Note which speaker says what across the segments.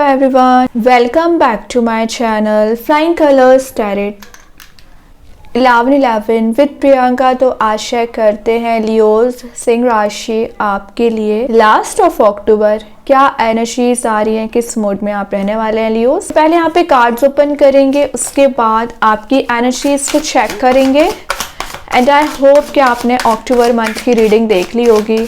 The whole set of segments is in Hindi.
Speaker 1: everyone, welcome back to my channel Flying Colors Tarot 11/11 with Priyanka. तो आशा करते हैं लियोज सिंह राशि आपके लिए लास्ट ऑफ अक्टूबर क्या एनर्जीज आ रही हैं, किस मोड में आप रहने वाले हैं लियोज। पहले यहाँ पे कार्ड्स ओपन करेंगे, उसके बाद आपकी एनर्जीज को चेक करेंगे एंड आई होप कि आपने अक्टूबर मंथ की रीडिंग देख ली होगी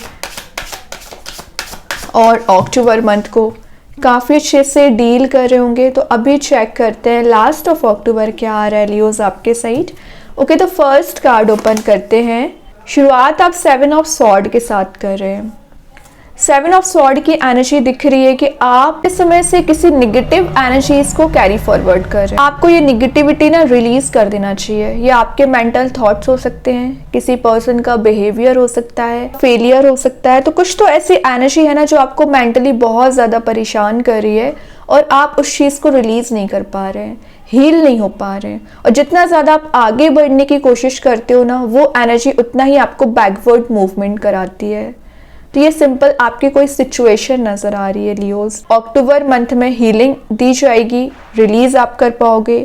Speaker 1: और अक्टूबर मंथ को काफ़ी अच्छे से डील कर रहे होंगे। तो अभी चेक करते हैं लास्ट ऑफ अक्टूबर क्या आ रहा है लियोज आपके साइड। ओके, तो फर्स्ट कार्ड ओपन करते हैं। शुरुआत आप 7 ऑफ सॉर्ड के साथ कर रहे हैं। 7 ऑफ सॉर्ड की एनर्जी दिख रही है कि आप इस समय से किसी निगेटिव एनर्जीज को कैरी फॉरवर्ड कर रहे हैं। आपको ये निगेटिविटी ना रिलीज कर देना चाहिए। ये आपके मेंटल थॉट्स हो सकते हैं, किसी पर्सन का बिहेवियर हो सकता है, फेलियर हो सकता है। तो कुछ तो ऐसी एनर्जी है ना जो आपको मेंटली बहुत ज़्यादा परेशान कर रही है और आप उस चीज़ को रिलीज नहीं कर पा रहे हैं, हील नहीं हो पा रहे हैं। और जितना ज़्यादा आप आगे बढ़ने की कोशिश करते हो ना, वो एनर्जी उतना ही आपको बैकवर्ड मूवमेंट कराती है। तो ये सिंपल आपकी कोई सिचुएशन नज़र आ रही है लियोज। अक्टूबर मंथ में हीलिंग दी जाएगी, रिलीज आप कर पाओगे।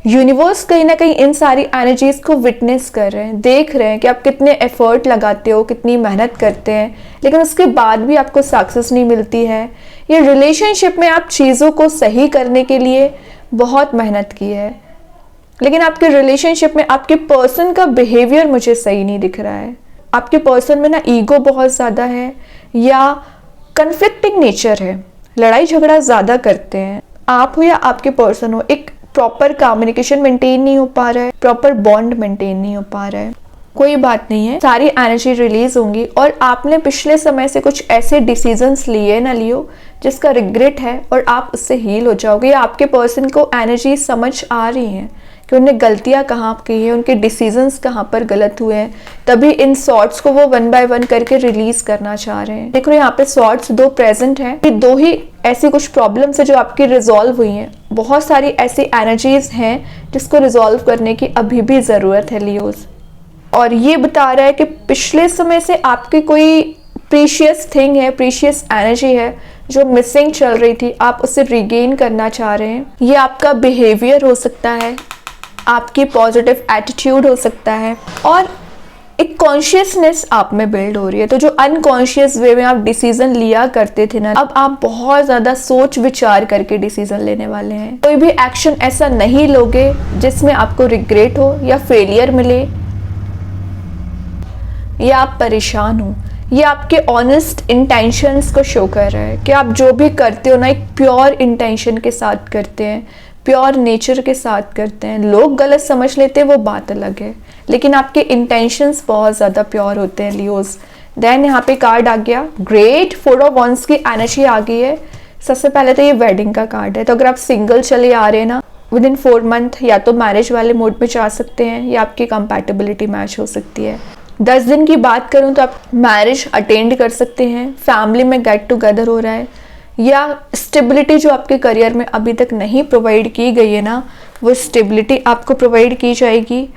Speaker 1: यूनिवर्स कहीं ना कहीं इन सारी एनर्जीज को विटनेस कर रहे हैं, देख रहे हैं कि आप कितने एफर्ट लगाते हो, कितनी मेहनत करते हैं, लेकिन उसके बाद भी आपको सक्सेस नहीं मिलती है। ये रिलेशनशिप में आप चीज़ों को सही करने के लिए बहुत मेहनत की है, लेकिन आपके रिलेशनशिप में आपके पर्सन का बिहेवियर मुझे सही नहीं दिख रहा है। आपके पर्सन में ना ईगो बहुत ज़्यादा है या कन्फ्लिक्टिंग नेचर है, लड़ाई झगड़ा ज़्यादा करते हैं। आप हो या आपके पर्सन हो, एक प्रॉपर कम्युनिकेशन मेंटेन नहीं हो पा रहा है, प्रॉपर बॉन्ड मेंटेन नहीं हो पा रहा है। कोई बात नहीं है, सारी एनर्जी रिलीज होंगी और आपने पिछले समय से कुछ ऐसे डिसीजंस लिए ना लियो जिसका रिग्रेट है और आप उससे हील हो जाओगे। या आपके पर्सन को एनर्जी समझ आ रही हैं कि उन्हें गलतियां कहाँ की हैं, उनके डिसीजंस कहाँ पर गलत हुए हैं, तभी इन सॉर्ट्स को वो 1 बाय 1 करके रिलीज करना चाह रहे हैं। देखो यहाँ पे सॉर्ट्स 2 प्रेजेंट हैं, ये 2 ही ऐसी कुछ प्रॉब्लम्स है जो आपकी रिजॉल्व हुई हैं। बहुत सारी ऐसी एनर्जीज हैं जिसको रिजॉल्व करने की अभी भी ज़रूरत है लियोज। और ये बता रहा है कि पिछले समय से आपकी कोई प्रीशियस थिंग है, प्रीशियस एनर्जी है जो मिसिंग चल रही थी, आप उसे रिगेन करना चाह रहे हैं। ये आपका बिहेवियर हो सकता है, आपकी पॉजिटिव एटीट्यूड हो सकता है और एक कॉन्शियसनेस आप में बिल्ड हो रही है। तो जो अनकॉन्शियस वे में आप डिसीजन लिया करते थे ना, अब आप बहुत ज़्यादा सोच विचार करके डिसीजन लेने वाले हैं। कोई भी एक्शन ऐसा नहीं लोगे जिसमें आपको रिग्रेट हो या फेलियर मिले या आप परेशान हो। ये आपके ऑनेस्ट इंटेंशंस को शो कर रहा है कि आप जो भी करते हो ना एक प्योर इंटेंशन के साथ करते हैं, प्योर नेचर के साथ करते हैं। लोग गलत समझ लेते हैं वो बात अलग है, लेकिन आपके इंटेंशंस बहुत ज़्यादा प्योर होते हैं लियोज। देन यहाँ पे कार्ड आ गया ग्रेट, 4 ऑफ वंस की एनर्जी आ गई है। सबसे पहले तो ये वेडिंग का कार्ड है। तो अगर आप सिंगल चले आ रहे हैं ना, विद इन 4 मंथ या तो मैरिज वाले मोड में जा सकते हैं या आपकी कंपैटिबिलिटी मैच हो सकती है। 10 दिन की बात करूं तो आप मैरिज अटेंड कर सकते हैं, फैमिली में गेट टुगेदर हो रहा है, या स्टेबिलिटी जो आपके करियर में अभी तक नहीं प्रोवाइड की गई है ना, वो स्टेबिलिटी आपको प्रोवाइड की जाएगी।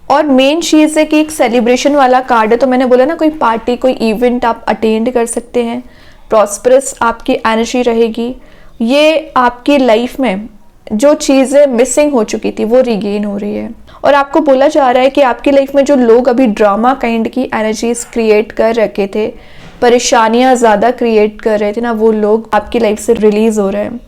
Speaker 1: और मेन चीज़ है कि एक सेलिब्रेशन वाला कार्ड है, तो मैंने बोला ना कोई पार्टी, कोई इवेंट आप अटेंड कर सकते हैं। प्रॉस्परस आपकी एनर्जी रहेगी। ये आपकी लाइफ में जो चीज़ें मिसिंग हो चुकी थी वो रिगेन हो रही है। और आपको बोला जा रहा है कि आपकी लाइफ में जो लोग अभी ड्रामा काइंड की एनर्जीज क्रिएट कर रखे थे, परेशानियां ज़्यादा क्रिएट कर रहे थे ना, वो लोग आपकी लाइफ से रिलीज हो रहे हैं।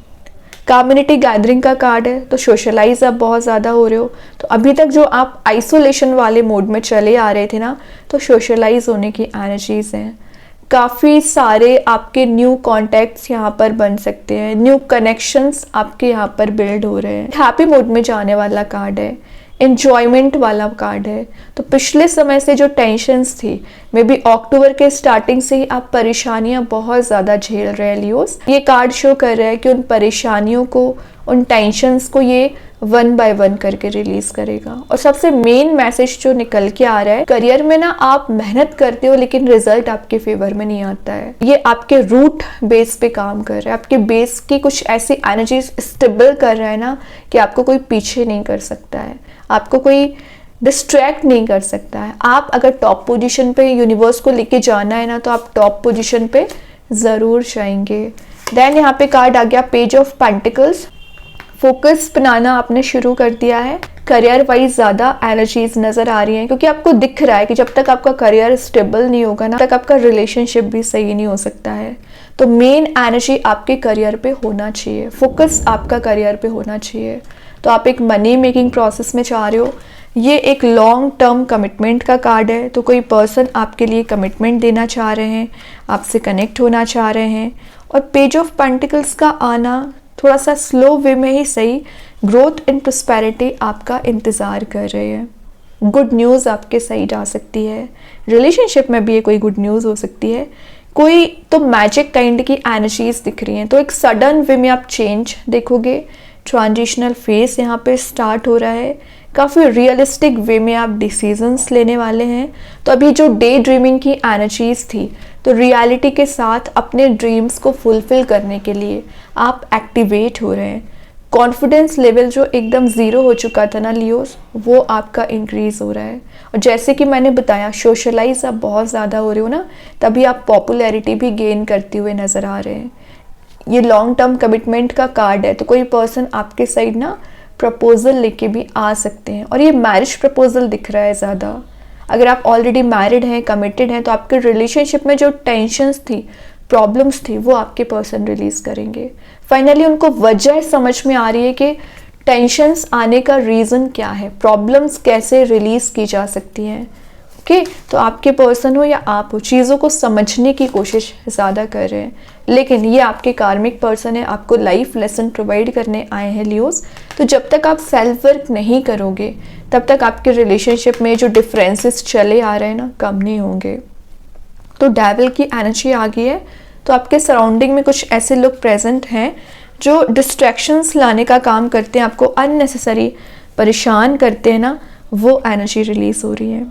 Speaker 1: कम्युनिटी गैदरिंग का कार्ड है, तो सोशलाइज आप बहुत ज़्यादा हो रहे हो। तो अभी तक जो आप आइसोलेशन वाले मोड में चले आ रहे थे ना, तो सोशलाइज होने की एनर्जीज हैं। काफ़ी सारे आपके न्यू कॉन्टैक्ट्स यहाँ पर बन सकते हैं, न्यू कनेक्शंस आपके यहाँ पर बिल्ड हो रहे हैं। हैप्पी मोड में जाने वाला कार्ड है, एन्जॉयमेंट वाला कार्ड है। तो पिछले समय से जो टेंशन्स थी, मे बी अक्टूबर के स्टार्टिंग से ही आप परेशानियां बहुत ज़्यादा झेल रहे हैं लियोस। ये कार्ड शो कर रहा है कि उन परेशानियों को, उन टेंशन्स को ये 1 बाय 1 करके रिलीज करेगा। और सबसे मेन मैसेज जो निकल के आ रहा है, करियर में ना आप मेहनत करते हो लेकिन रिजल्ट आपके फेवर में नहीं आता है। ये आपके रूट बेस पे काम कर रहा है, आपके बेस की कुछ ऐसी एनर्जी स्टेबल कर रहा है ना कि आपको कोई पीछे नहीं कर सकता है, आपको कोई डिस्ट्रैक्ट नहीं कर सकता है। आप अगर टॉप पोजीशन पे यूनिवर्स को लेके जाना है ना, तो आप टॉप पोजीशन पे ज़रूर जाएंगे। देन यहाँ पे कार्ड आ गया पेज ऑफ पेंटिकल्स। फोकस बनाना आपने शुरू कर दिया है, करियर वाइज ज़्यादा एनर्जीज नज़र आ रही हैं, क्योंकि आपको दिख रहा है कि जब तक आपका करियर स्टेबल नहीं होगा ना, तब तक आपका रिलेशनशिप भी सही नहीं हो सकता है। तो मेन एनर्जी आपके करियर पे होना चाहिए, फोकस आपका करियर पे होना चाहिए। तो आप एक मनी मेकिंग प्रोसेस में चाह रहे हो, ये एक लॉन्ग टर्म कमिटमेंट का कार्ड है। तो कोई पर्सन आपके लिए कमिटमेंट देना चाह रहे हैं, आपसे कनेक्ट होना चाह रहे हैं। और पेज ऑफ पेंटिकल्स का आना थोड़ा सा स्लो वे में ही सही, ग्रोथ एंड प्रॉस्पेरिटी आपका इंतज़ार कर रहे हैं। गुड न्यूज़ आपके साइड आ सकती है, रिलेशनशिप में भी ये कोई गुड न्यूज़ हो सकती है। कोई तो मैजिक काइंड की एनर्जीज दिख रही हैं, तो एक सडन वे में आप चेंज देखोगे, ट्रांजिशनल फेस यहाँ पे स्टार्ट हो रहा है, काफ़ी रियलिस्टिक वे में आप डिसीजंस लेने वाले हैं। तो अभी जो डे ड्रीमिंग की एनर्जीज थी, तो रियलिटी के साथ अपने ड्रीम्स को फुलफिल करने के लिए आप एक्टिवेट हो रहे हैं। कॉन्फिडेंस लेवल जो एकदम ज़ीरो हो चुका था ना लियोस, वो आपका इंक्रीज़ हो रहा है। और जैसे कि मैंने बताया, सोशलाइज आप बहुत ज़्यादा हो रहे हो ना, तभी आप पॉपुलैरिटी भी गेन करते हुए नज़र आ रहे हैं। ये लॉन्ग टर्म कमिटमेंट का कार्ड है, तो कोई पर्सन आपके साइड ना प्रपोजल लेके भी आ सकते हैं, और ये मैरिज प्रपोजल दिख रहा है ज़्यादा। अगर आप ऑलरेडी मैरिड हैं, कमिटेड हैं, तो आपके रिलेशनशिप में जो टेंशन्स थी, प्रॉब्लम्स थी, वो आपके पर्सन रिलीज़ करेंगे। फाइनली उनको वजह समझ में आ रही है कि टेंशन्स आने का रीज़न क्या है, प्रॉब्लम्स कैसे रिलीज़ की जा सकती हैं। ओके, तो आपके पर्सन हो या आप हो, चीज़ों को समझने की कोशिश ज़्यादा कर रहे हैं। लेकिन ये आपके कार्मिक पर्सन है, आपको लाइफ लेसन प्रोवाइड करने आए हैं लियोस। तो जब तक आप सेल्फ वर्क नहीं करोगे, तब तक आपके रिलेशनशिप में जो डिफरेंसेस चले आ रहे हैं ना, कम नहीं होंगे। तो डेविल की एनर्जी आ गई है, तो आपके सराउंडिंग में कुछ ऐसे लोग प्रेजेंट हैं जो डिस्ट्रैक्शंस लाने का काम करते हैं, आपको अननेसेसरी परेशान करते हैं ना, वो एनर्जी रिलीज हो रही है।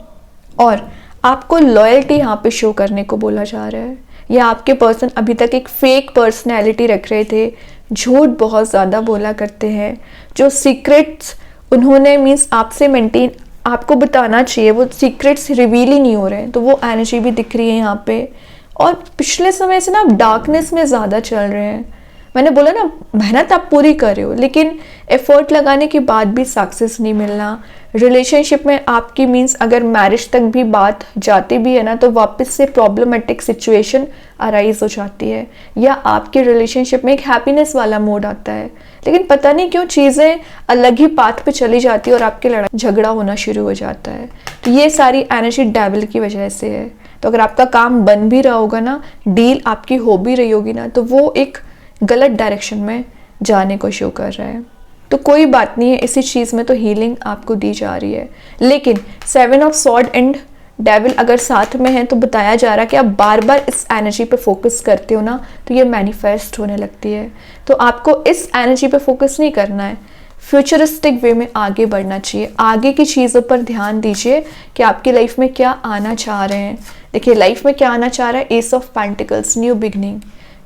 Speaker 1: और आपको लॉयल्टी यहाँ पे शो करने को बोला जा रहा है, या आपके पर्सन अभी तक एक फेक पर्सनैलिटी रख रहे थे, झूठ बहुत ज़्यादा बोला करते हैं, जो सीक्रेट्स उन्होंने मीन्स आपसे मेंटेन आपको बताना चाहिए, वो सीक्रेट्स रिवील ही नहीं हो रहे हैं, तो वो एनर्जी भी दिख रही है यहाँ पे। और पिछले समय से ना आप डार्कनेस में ज़्यादा चल रहे हैं। मैंने बोला ना, मेहनत आप पूरी कर रहे हो, लेकिन एफर्ट लगाने के बाद भी सक्सेस नहीं मिलना। रिलेशनशिप में आपकी मीन्स अगर मैरिज तक भी बात जाती भी है ना, तो वापस से प्रॉब्लमेटिक सिचुएशन अराइज हो जाती है, या आपके रिलेशनशिप में एक हैप्पीनेस वाला मोड आता है, लेकिन पता नहीं क्यों चीज़ें अलग ही पाथ पे चली जाती है और आपके लड़ाई झगड़ा होना शुरू हो जाता है। तो ये सारी एनर्जी डेविल की वजह से है। तो अगर आपका काम बन भी रहा होगा ना, डील आपकी हो भी रही होगी ना, तो वो एक गलत डायरेक्शन में जाने को शो कर रहा है। तो कोई बात नहीं है, इसी चीज़ में तो हीलिंग आपको दी जा रही है। लेकिन 7 ऑफ सॉर्ड एंड डेविल अगर साथ में है, तो बताया जा रहा है कि आप बार बार इस एनर्जी पे फोकस करते हो ना, तो ये मैनिफेस्ट होने लगती है। तो आपको इस एनर्जी पे फोकस नहीं करना है, फ्यूचरिस्टिक वे में आगे बढ़ना चाहिए। आगे की चीज़ों पर ध्यान दीजिए कि आपकी लाइफ में क्या आना चाह रहे हैं। देखिए लाइफ में क्या आना चाह रहा है, S of pentacles, new beginning.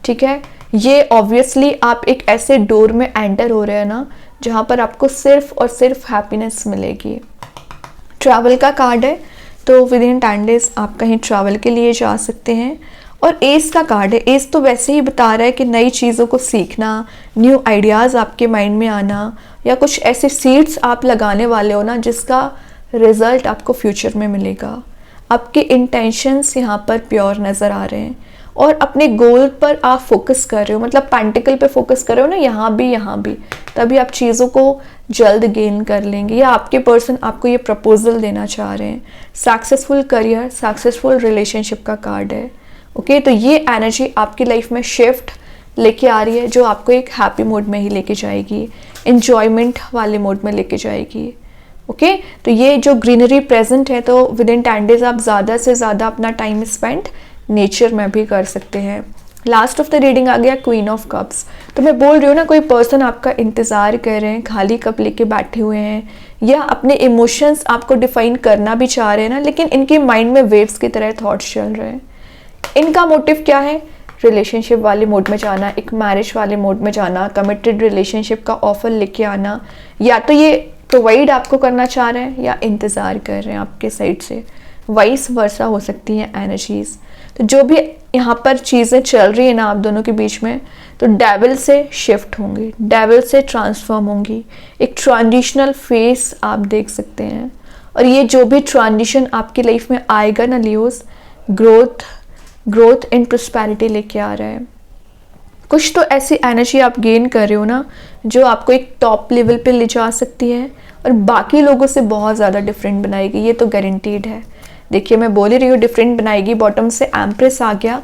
Speaker 1: ठीक है, ये ऑब्वियसली आप एक ऐसे डोर में एंटर हो रहे हैं ना, जहाँ पर आपको सिर्फ और सिर्फ हैप्पीनेस मिलेगी। ट्रैवल का कार्ड है, तो विद इन 10 डेज आप कहीं ट्रैवल के लिए जा सकते हैं। और एस का कार्ड है, एस तो वैसे ही बता रहा है कि नई चीज़ों को सीखना, न्यू आइडियाज़ आपके माइंड में आना, या कुछ ऐसे सीड्स आप लगाने वाले हो ना, जिसका रिजल्ट आपको फ्यूचर में मिलेगा। आपके इंटेंशंस यहाँ पर प्योर नज़र आ रहे हैं, और अपने गोल पर आप फोकस कर रहे हो, मतलब पेंटिकल पे फोकस कर रहे हो ना, यहाँ भी, तभी आप चीज़ों को जल्द गेन कर लेंगे। या आपके पर्सन आपको ये प्रपोजल देना चाह रहे हैं। सक्सेसफुल करियर, सक्सेसफुल रिलेशनशिप का कार्ड है। ओके, तो ये एनर्जी आपकी लाइफ में शिफ्ट लेके आ रही है, जो आपको एक हैप्पी मोड में ही लेके जाएगी, एन्जॉयमेंट वाले मोड में लेके जाएगी। ओके, तो ये जो ग्रीनरी प्रेजेंट है, तो विद इन 10 डेज आप ज़्यादा से ज़्यादा अपना टाइम स्पेंड नेचर में भी कर सकते हैं। लास्ट ऑफ द रीडिंग आ गया क्वीन ऑफ कप्स। तो मैं बोल रही हूँ ना, कोई पर्सन आपका इंतज़ार कर रहे हैं, खाली कप लेके बैठे हुए हैं, या अपने इमोशंस आपको डिफाइन करना भी चाह रहे हैं ना, लेकिन इनके माइंड में वेव्स की तरह थॉट्स चल रहे हैं। इनका मोटिव क्या है? रिलेशनशिप वाले मोड में जाना, एक मैरिज वाले मोड में जाना, कमिटेड रिलेशनशिप का ऑफर लेके आना, या तो ये प्रोवाइड आपको करना चाह रहे हैं या इंतज़ार कर रहे हैं आपके साइड से। वाइस वर्सा हो सकती हैं एनर्जीज। तो जो भी यहाँ पर चीज़ें चल रही है ना आप दोनों के बीच में, तो डेविल से शिफ्ट होंगे, डेविल से ट्रांसफॉर्म होंगी, एक ट्रांजिशनल फेस आप देख सकते हैं। और ये जो भी ट्रांजिशन आपकी लाइफ में आएगा ना लियोस, ग्रोथ एंड प्रॉस्पेरिटी लेके आ रहा है। कुछ तो ऐसी एनर्जी आप गेन कर रहे हो ना जो आपको एक टॉप लेवल पे ले जा सकती है और बाकी लोगों से बहुत ज़्यादा डिफरेंट बनाएगी, ये तो गारंटीड है। देखिए मैं बोल ही रही हूँ डिफरेंट बनाएगी, बॉटम से एम्प्रेस आ गया।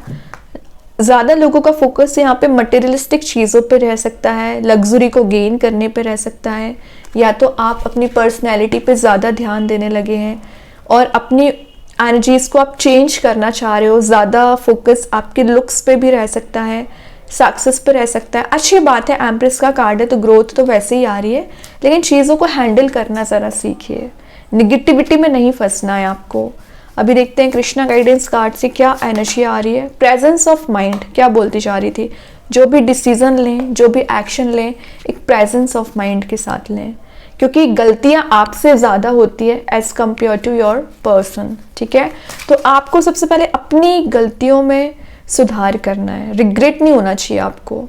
Speaker 1: ज़्यादा लोगों का फोकस यहाँ पे मटेरियलिस्टिक चीज़ों पे रह सकता है, लग्जरी को गेन करने पे रह सकता है, या तो आप अपनी पर्सनैलिटी पे ज़्यादा ध्यान देने लगे हैं और अपनी एनर्जीज़ को आप चेंज करना चाह रहे हो। ज़्यादा फोकस आपके लुक्स पे भी रह सकता है, सक्सेस पे रह सकता है। अच्छी बात है, एम्प्रेस का कार्ड है तो ग्रोथ तो वैसे ही आ रही है, लेकिन चीज़ों को हैंडल करना ज़रा सीखिए, निगेटिविटी में नहीं फंसना है आपको। अभी देखते हैं कृष्णा गाइडेंस कार्ड से क्या एनर्जी आ रही है। प्रेजेंस ऑफ माइंड क्या बोलती जा रही थी, जो भी डिसीजन लें, जो भी एक्शन लें, एक प्रेजेंस ऑफ माइंड के साथ लें, क्योंकि गलतियां आपसे ज़्यादा होती है as compare to your person. ठीक है, तो आपको सबसे पहले अपनी गलतियों में सुधार करना है, रिग्रेट नहीं होना चाहिए आपको,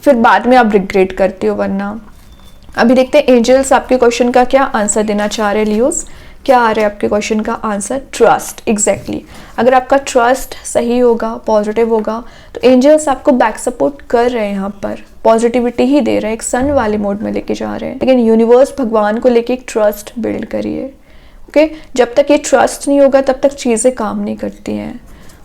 Speaker 1: फिर बाद में आप रिग्रेट करते हो वरना। अभी देखते हैं एंजल्स आपके क्वेश्चन का क्या आंसर देना चाह रहे हैं लियोस। क्या आ रहा है आपके क्वेश्चन का आंसर? ट्रस्ट। एग्जैक्टली अगर आपका ट्रस्ट सही होगा, पॉजिटिव होगा, तो एंजल्स आपको बैक सपोर्ट कर रहे हैं, यहाँ पर पॉजिटिविटी ही दे रहे हैं, एक सन वाले मोड में लेके जा रहे हैं। लेकिन यूनिवर्स भगवान को लेके एक ट्रस्ट बिल्ड करिए। ओके, जब तक ये ट्रस्ट नहीं होगा तब तक चीज़ें काम नहीं करती हैं।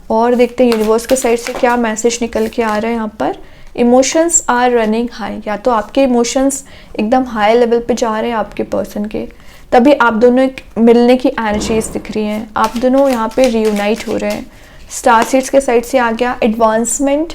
Speaker 1: और देखते हैं यूनिवर्स के साइड से क्या मैसेज निकल के आ रहा है यहाँ पर। इमोशंस आर रनिंग हाई, या तो आपके इमोशंस एकदम हाई लेवल पे जा रहे हैं आपके पर्सन के, तभी आप दोनों मिलने की एनर्जीज दिख रही हैं, आप दोनों यहाँ पे रियूनाइट हो रहे हैं। स्टार सीड्स के साइड से आ गया एडवांसमेंट।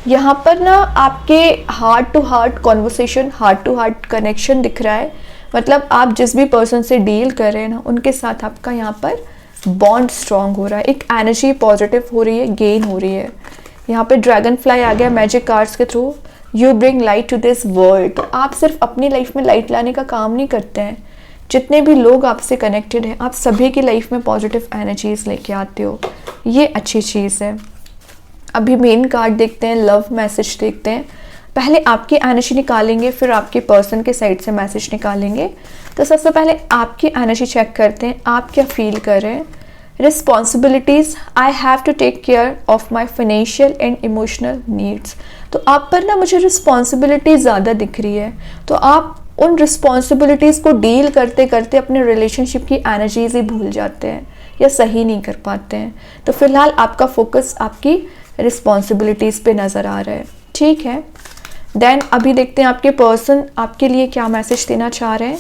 Speaker 1: यहाँ पर ना आपके heart to heart conversation, heart to heart connection दिख रहा है। मतलब आप जिस भी पर्सन से डील कर रहे हैं ना, उनके साथ आपका यहाँ पर बॉन्ड स्ट्रॉन्ग हो रहा है, एक एनर्जी पॉजिटिव हो रही है, गेन हो रही है। यहाँ पे ड्रैगन फ्लाई आ गया मैजिक कार्ड्स के थ्रू। You bring light to this world. तो आप सिर्फ अपनी लाइफ में लाइट लाने का काम नहीं करते हैं, जितने भी लोग आपसे कनेक्टेड हैं आप सभी की लाइफ में पॉजिटिव एनर्जीज लेके आते हो, ये अच्छी चीज़ है। अभी मेन कार्ड देखते हैं, लव मैसेज देखते हैं। पहले आपकी एनर्जी निकालेंगे, फिर आपके पर्सन के साइड से मैसेज निकालेंगे। तो सबसे पहले आपकी एनर्जी चेक करते हैं, आप क्या फील कर रहे हैं। Responsibilities, I have to take care of my financial and emotional needs. तो आप पर ना मुझे रिस्पॉन्सिबिलिटी ज़्यादा दिख रही है, तो आप उन रिस्पॉन्सिबिलिटीज़ को डील करते करते अपने रिलेशनशिप की एनर्जीज ही भूल जाते हैं या सही नहीं कर पाते हैं। तो फिलहाल आपका फोकस आपकी रिस्पॉन्सिबिलिटीज़ पे नज़र आ रहा है। ठीक है, देन अभी देखते हैं आपके पर्सन आपके लिए क्या मैसेज देना चाह रहे हैं।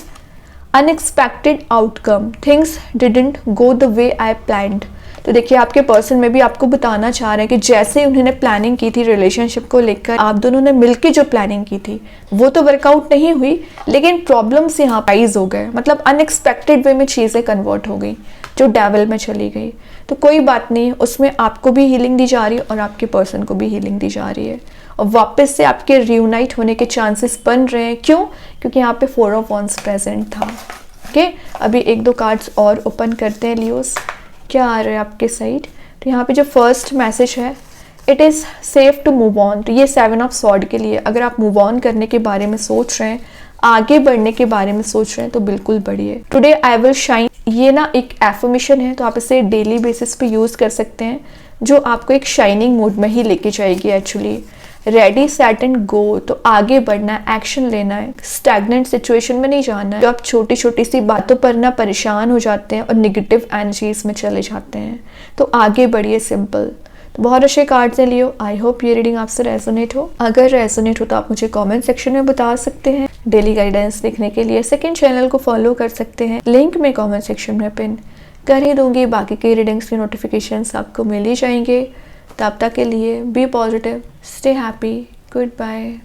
Speaker 1: Unexpected outcome, things didn't go the way I planned. तो देखिए आपके पर्सन में भी आपको बताना चाह रहे हैं कि जैसे उन्होंने प्लानिंग की थी रिलेशनशिप को लेकर, आप दोनों ने मिलकर जो प्लानिंग की थी वो तो वर्कआउट नहीं हुई, लेकिन प्रॉब्लम्स यहाँ राइज हो गए। मतलब अनएक्सपेक्टेड वे में चीज़ें कन्वर्ट हो गई, जो डेवल में चली गई। तो कोई बात नहीं, उसमें आपको भी हीलिंग दी जा रही है और आपके पर्सन को भी हीलिंग दी जा रही है, और वापस से आपके रियूनाइट होने के चांसेस बन रहे हैं। क्यों? क्योंकि यहाँ पे 4 ऑफ वॉन्ड्स प्रेजेंट था। ओके, अभी 1-2 कार्ड्स और ओपन करते हैं लियोस, क्या आ रहा है आपके साइड। तो यहाँ पे जो फर्स्ट मैसेज है, it is safe to move on. तो ये 7 ऑफ सॉर्ड के लिए, अगर आप मूव ऑन करने के बारे में सोच रहे हैं, आगे बढ़ने के बारे में सोच रहे हैं, तो बिल्कुल बढ़िए। टुडे आई विल शाइन, ये ना एक एफर्मेशन है, तो आप इसे डेली बेसिस पे यूज़ कर सकते हैं, जो आपको एक शाइनिंग मूड में ही लेके जाएगी actually. Ready set and go, तो आगे बढ़ना है, एक्शन लेना है, स्टैग्नेंट सिचुएशन में नहीं जाना है। जो आप छोटी छोटी सी बातों पर ना परेशान हो जाते हैं और निगेटिव एनर्जीज में चले जाते हैं, तो आगे बढ़िए, सिंपल। तो बहुत अच्छे कार्ड्स हैं लियो, आई होप ये रीडिंग आपसे रेजोनेट हो। अगर रेजोनेट हो तो आप मुझे कमेंट सेक्शन में बता सकते हैं। डेली गाइडेंस देखने के लिए सेकंड चैनल को फॉलो कर सकते हैं, लिंक मैं कमेंट सेक्शन में पिन कर ही दूंगी। बाकी की रीडिंग्स के नोटिफिकेशंस आपको मिल ही जाएंगे। तब तक के लिए be positive, stay happy, good bye.